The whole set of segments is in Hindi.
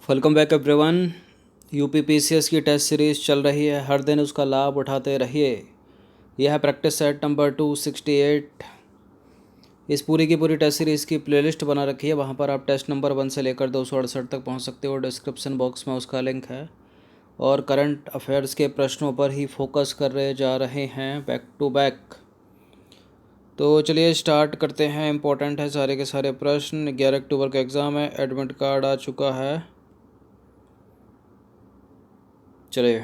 Welcome back everyone. यूपीपीसीएस की टेस्ट सीरीज़ चल रही है, हर दिन उसका लाभ उठाते रहिए। यह है प्रैक्टिस सेट नंबर 268। इस पूरी की पूरी टेस्ट सीरीज़ की प्लेलिस्ट बना रखी है, वहाँ पर आप टेस्ट नंबर 1 से लेकर 268 तक पहुँच सकते हो। डिस्क्रिप्शन बॉक्स में उसका लिंक है। और करंट अफेयर्स के प्रश्नों पर ही फोकस कर रहे जा रहे हैं बैक टू बैक। तो चलिए स्टार्ट करते हैं। इंपॉर्टेंट है सारे के सारे प्रश्न। 11 अक्टूबर का एग्ज़ाम है, एडमिट कार्ड आ चुका है। चलिए,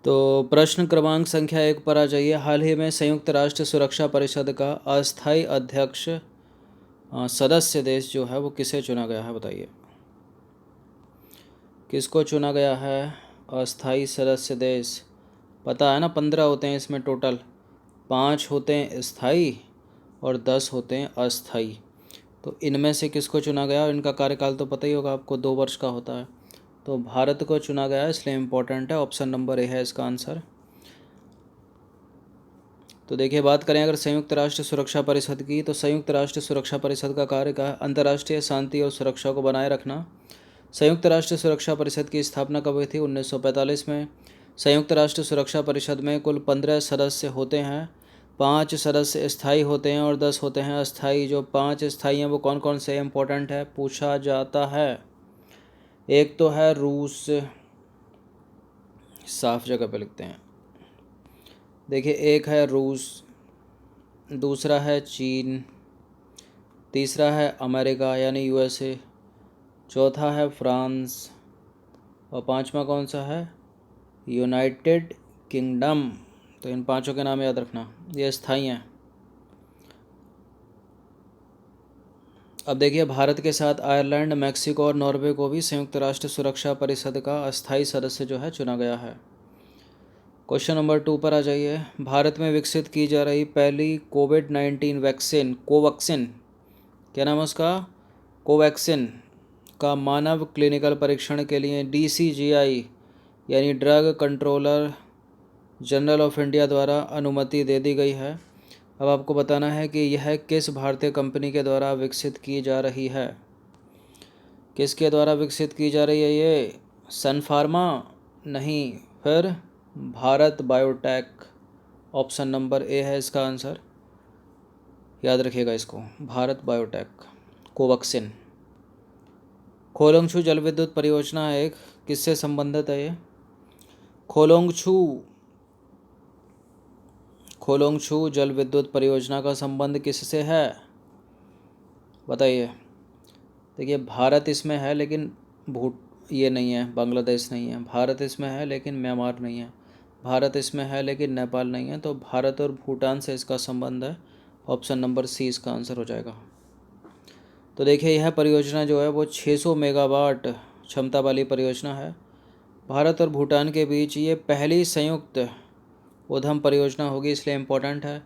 तो प्रश्न क्रमांक संख्या 1 पर आ जाइए। हाल ही में संयुक्त राष्ट्र सुरक्षा परिषद का अस्थायी अध्यक्ष सदस्य देश जो है वो किसे चुना गया है, बताइए। किसको चुना गया है अस्थायी सदस्य देश? पता है ना, 15 होते हैं इसमें टोटल। 5 होते हैं स्थायी और 10 होते हैं अस्थायी। तो इनमें से किसको चुना गया? और इनका कार्यकाल तो पता ही होगा आपको, 2 वर्ष का होता है। तो भारत को चुना गया है, इसलिए इम्पोर्टेंट है। ऑप्शन नंबर ए है इसका आंसर। तो देखिए, बात करें अगर संयुक्त राष्ट्र सुरक्षा परिषद की, तो संयुक्त राष्ट्र सुरक्षा परिषद का कार्य का अंतर्राष्ट्रीय शांति और सुरक्षा को बनाए रखना। संयुक्त राष्ट्र सुरक्षा परिषद की स्थापना कब हुई थी? 1945 में। संयुक्त राष्ट्र सुरक्षा परिषद में कुल 15 सदस्य होते हैं। 5 सदस्य स्थायी होते हैं और 10 होते हैं अस्थायी। जो 5 स्थायी हैं वो कौन कौन से? इम्पोर्टेंट है, पूछा जाता है। एक तो है रूस, साफ जगह पे लिखते हैं। देखिए, एक है रूस, दूसरा है चीन, तीसरा है अमेरिका यानी यूएसए, चौथा है फ्रांस और पांचवा कौन सा है? United kingdom. तो इन पांचों के नाम याद रखना, ये स्थायी हैं। अब देखिए, भारत के साथ आयरलैंड, मैक्सिको और नॉर्वे को भी संयुक्त राष्ट्र सुरक्षा परिषद का अस्थायी सदस्य जो है चुना गया है। क्वेश्चन नंबर 2 पर आ जाइए। भारत में विकसित की जा रही पहली कोविड-19 वैक्सीन कोवैक्सीन, क्या नाम है उसका? कोवैक्सीन का मानव क्लिनिकल परीक्षण के लिए DCGI यानी drug controller general of India द्वारा अनुमति दे दी गई है। अब आपको बताना है कि यह किस भारतीय कंपनी के द्वारा विकसित की जा रही है। किसके द्वारा विकसित की जा रही है ये? सन फार्मा? नहीं, फिर Bharat biotech. Option number A है इसका आंसर, याद रखिएगा इसको, भारत बायोटेक कोवैक्सीन। खोलोंगछू जल विद्युत परियोजना है एक, किससे संबंधित है ये? खोलोंगछू जल विद्युत परियोजना का संबंध किससे है, बताइए। देखिए, भारत इसमें है लेकिन ये नहीं है, बांग्लादेश नहीं है। भारत इसमें है लेकिन म्यांमार नहीं है। भारत इसमें है लेकिन नेपाल नहीं है। तो भारत और भूटान से इसका संबंध है। ऑप्शन नंबर सी इसका आंसर हो जाएगा। तो देखिए, यह परियोजना जो है वो 600 मेगावाट क्षमता वाली परियोजना है। भारत और भूटान के बीच ये पहली संयुक्त उद्यम परियोजना होगी, इसलिए इम्पोर्टेंट है।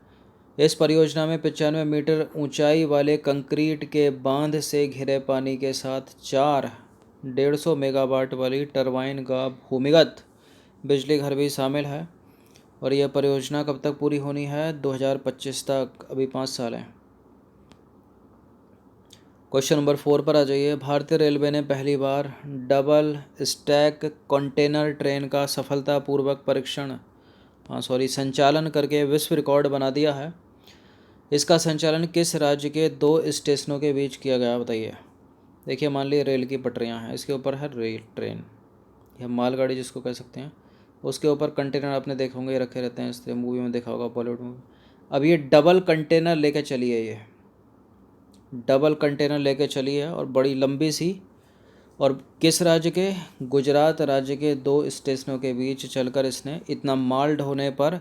इस परियोजना में 95 मीटर ऊंचाई वाले कंक्रीट के बांध से घिरे पानी के साथ 4 150 मेगावाट वाली टरबाइन का भूमिगत बिजली घर भी शामिल है। और यह परियोजना कब तक पूरी होनी है? 2025 तक, अभी 5 साल हैं। क्वेश्चन नंबर 4 पर आ जाइए। भारतीय रेलवे ने पहली बार डबल स्टैक कंटेनर ट्रेन का सफलतापूर्वक संचालन करके विश्व रिकॉर्ड बना दिया है। इसका संचालन किस राज्य के 2 स्टेशनों के बीच किया गया, बताइए। देखिए, मान लीजिए रेल की पटरियां हैं, इसके ऊपर है रेल ट्रेन या मालगाड़ी जिसको कह सकते हैं, उसके ऊपर कंटेनर आपने देखे होंगे, रखे रहते हैं, इसलिए मूवी में देखा होगा, बॉलीवुड मूवी। अब ये डबल कंटेनर लेके चली है, ये डबल कंटेनर लेके चली है और बड़ी लंबी सी। और किस राज्य के? गुजरात राज्य के 2 स्टेशनों के बीच चलकर इसने इतना माल ढोने पर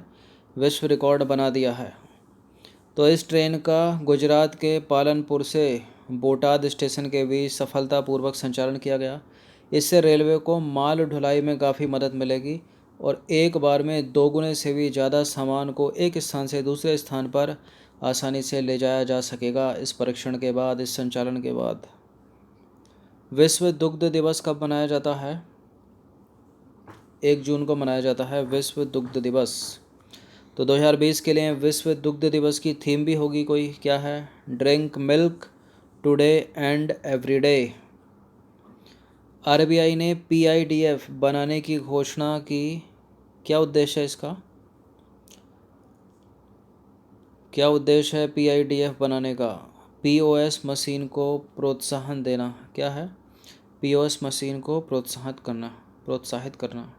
विश्व रिकॉर्ड बना दिया है। तो इस ट्रेन का गुजरात के पालनपुर से बोटाद स्टेशन के बीच सफलतापूर्वक संचालन किया गया। इससे रेलवे को माल ढुलाई में काफ़ी मदद मिलेगी और एक बार में 2 गुने से भी ज़्यादा सामान को एक स्थान से दूसरे स्थान पर आसानी से ले जाया जा सकेगा। इस परीक्षण के बाद, इस संचालन के बाद। विश्व दुग्ध दिवस कब मनाया जाता है? 1 जून को मनाया जाता है विश्व दुग्ध दिवस। तो 2020 के लिए विश्व दुग्ध दिवस की थीम भी होगी कोई, क्या है? Drink milk today and everyday. RBI ने पीआईडीएफ बनाने की घोषणा की, क्या उद्देश्य है इसका? क्या उद्देश्य है पीआईडीएफ बनाने का? पीओएस मशीन को प्रोत्साहन देना। क्या है? पीओएस मशीन को प्रोत्साहित करना।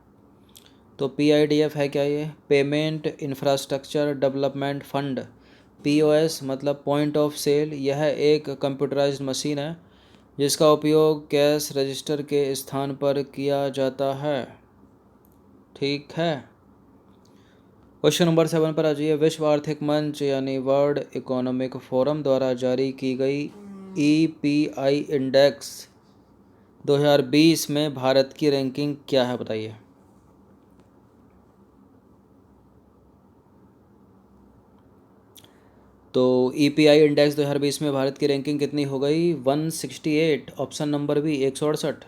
तो पीआईडीएफ है क्या? ये payment infrastructure development fund. POS मतलब पॉइंट ऑफ सेल। यह एक कंप्यूटराइज्ड मशीन है जिसका उपयोग कैश रजिस्टर के स्थान पर किया जाता है। ठीक है। क्वेश्चन नंबर 7 पर आ जाइए। विश्व आर्थिक मंच यानी वर्ल्ड इकोनॉमिक फोरम द्वारा जारी की गई ईपीआई इंडेक्स 2020 में भारत की रैंकिंग क्या है, बताइए। तो ईपीआई इंडेक्स 2020 में भारत की रैंकिंग कितनी हो गई? 168। Option number B 168।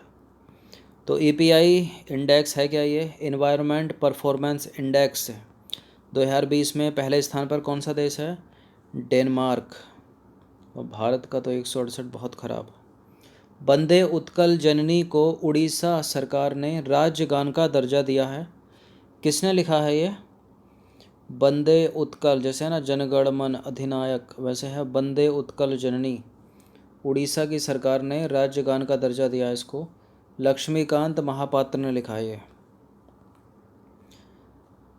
तो ईपीआई इंडेक्स है क्या? ये इन्वायरमेंट परफॉर्मेंस इंडेक्स 2020 में पहले स्थान पर कौन सा देश है? डेनमार्क। और भारत का तो 168 बहुत खराब। वंदे उत्कल जननी को उड़ीसा सरकार ने राज्य गान का दर्जा दिया है। किसने लिखा है ये? वंदे उत्कल, जैसे है ना जनगण मन अधिनायक, वैसे है वंदे उत्कल जननी। उड़ीसा की सरकार ने राज्य गान का दर्जा दिया इसको। लक्ष्मीकांत महापात्र ने लिखा है ये।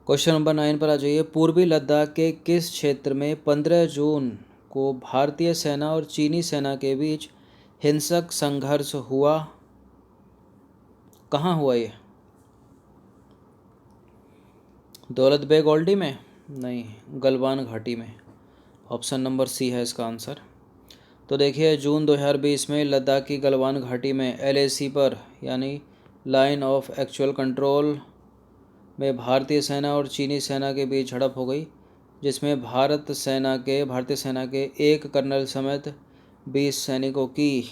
क्वेश्चन नंबर 9 पर आ जाइए। पूर्वी लद्दाख के किस क्षेत्र में 15 जून को भारतीय सेना और चीनी सेना के बीच हिंसक संघर्ष हुआ? कहाँ हुआ ये? दौलत बेग ओल्डी में? नहीं, गलवान घाटी में। ऑप्शन नंबर सी है इसका आंसर। तो देखिए, जून 2020 में लद्दाख की गलवान घाटी में एलएसी पर यानी लाइन ऑफ एक्चुअल कंट्रोल में भारतीय सेना और चीनी सेना के बीच झड़प हो गई, जिसमें भारतीय सेना के एक कर्नल समेत 20 सैनिकों की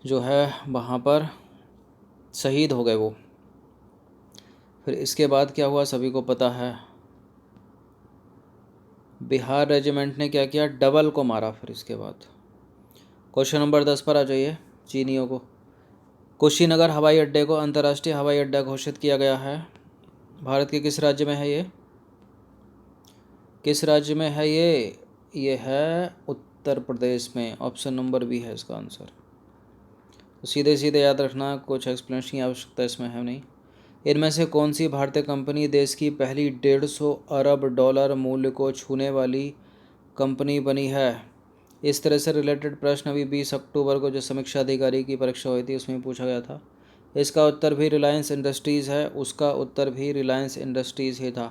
जो है वहाँ पर शहीद हो गए वो। फिर इसके बाद क्या हुआ सभी को पता है। बिहार रेजिमेंट ने क्या किया? डबल को मारा। फिर इसके बाद क्वेश्चन नंबर 10 पर आ जाइए। चीनियों को कुशीनगर हवाई अड्डे को अंतर्राष्ट्रीय हवाई अड्डा घोषित किया गया है। भारत के किस राज्य में है ये? किस राज्य में है ये? ये है उत्तर प्रदेश में। ऑप्शन नंबर बी है इसका आंसर। तो सीधे सीधे याद रखना, कुछ एक्सप्लेनेशन की आवश्यकता इसमें है नहीं। इनमें से कौन सी भारतीय कंपनी देश की पहली 150 अरब डॉलर मूल्य को छूने वाली कंपनी बनी है? इस तरह से रिलेटेड प्रश्न अभी 20 अक्टूबर को जो समीक्षा अधिकारी की परीक्षा हुई थी उसमें पूछा गया था। इसका उत्तर भी रिलायंस इंडस्ट्रीज़ है। उसका उत्तर भी रिलायंस इंडस्ट्रीज़ ही था।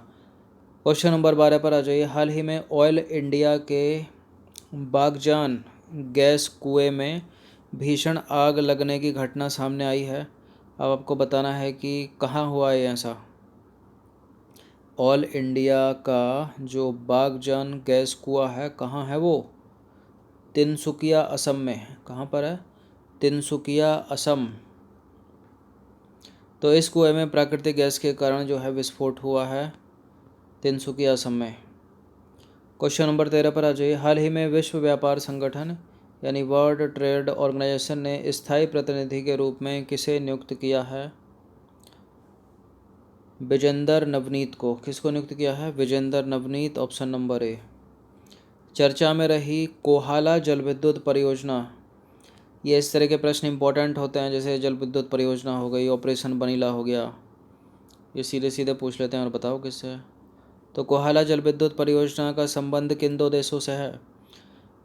क्वेश्चन नंबर 12 पर आ जाइए। हाल ही में ऑयल इंडिया के बागजान गैस कुएं में भीषण आग लगने की घटना सामने आई है। अब आपको बताना है कि कहाँ हुआ है ऐसा। ऑयल इंडिया का जो बागजान गैस कुआं है कहाँ है वो? तिनसुकिया असम में। कहाँ पर है? तिनसुकिया असम। तो इस कुएं में प्राकृतिक गैस के कारण जो है विस्फोट हुआ है तिनसुकिया असम में। क्वेश्चन नंबर 13 पर आ जाइए। हाल ही में विश्व व्यापार संगठन यानी वर्ल्ड ट्रेड ऑर्गेनाइजेशन ने स्थायी प्रतिनिधि के रूप में किसे नियुक्त किया है? विजेंदर नवनीत को। किसको नियुक्त किया है? Vijender Navneet. Option number A. चर्चा में रही कोहाला जल विद्युत परियोजना। ये इस तरह के प्रश्न इंपॉर्टेंट होते हैं, जैसे जल विद्युत परियोजना हो गई, ऑपरेशन बनीला हो गया, ये सीधे सीधे पूछ लेते हैं और बताओ किससे है। तो कोहाला जल विद्युत परियोजना का संबंध किन दो देशों से है?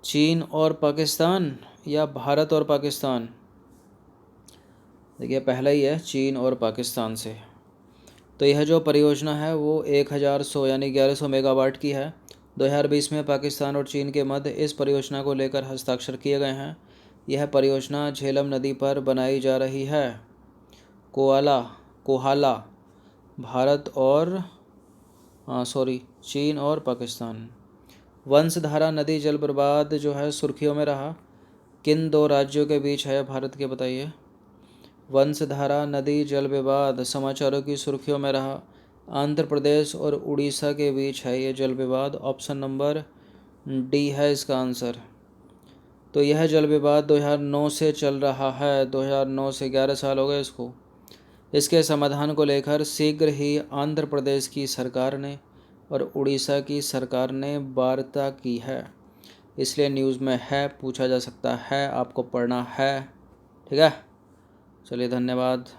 चीन और पाकिस्तान या भारत और पाकिस्तान? देखिए पहला ही है, चीन और पाकिस्तान से। तो यह जो परियोजना है वो 1100 यानी 1100 मेगावाट की है। 2020 में पाकिस्तान और चीन के मध्य इस परियोजना को लेकर हस्ताक्षर किए गए हैं। यह परियोजना झेलम नदी पर बनाई जा रही है। कोहाला भारत और चीन और पाकिस्तान। वंशधारा नदी जल प्रपात जो है सुर्खियों में रहा, किन दो राज्यों के बीच है भारत के, बताइए। वंशधारा नदी जल विवाद समाचारों की सुर्खियों में रहा, आंध्र प्रदेश और उड़ीसा के बीच है ये जल विवाद। ऑप्शन नंबर डी है इसका आंसर। तो यह जल विवाद 2009 से चल रहा है, 2009 से 11 साल हो गए इसको। इसके समाधान को लेकर शीघ्र ही आंध्र प्रदेश की सरकार ने और उड़ीसा की सरकार ने वार्ता की है, इसलिए न्यूज़ में है, पूछा जा सकता है, आपको पढ़ना है। ठीक है, चलिए धन्यवाद।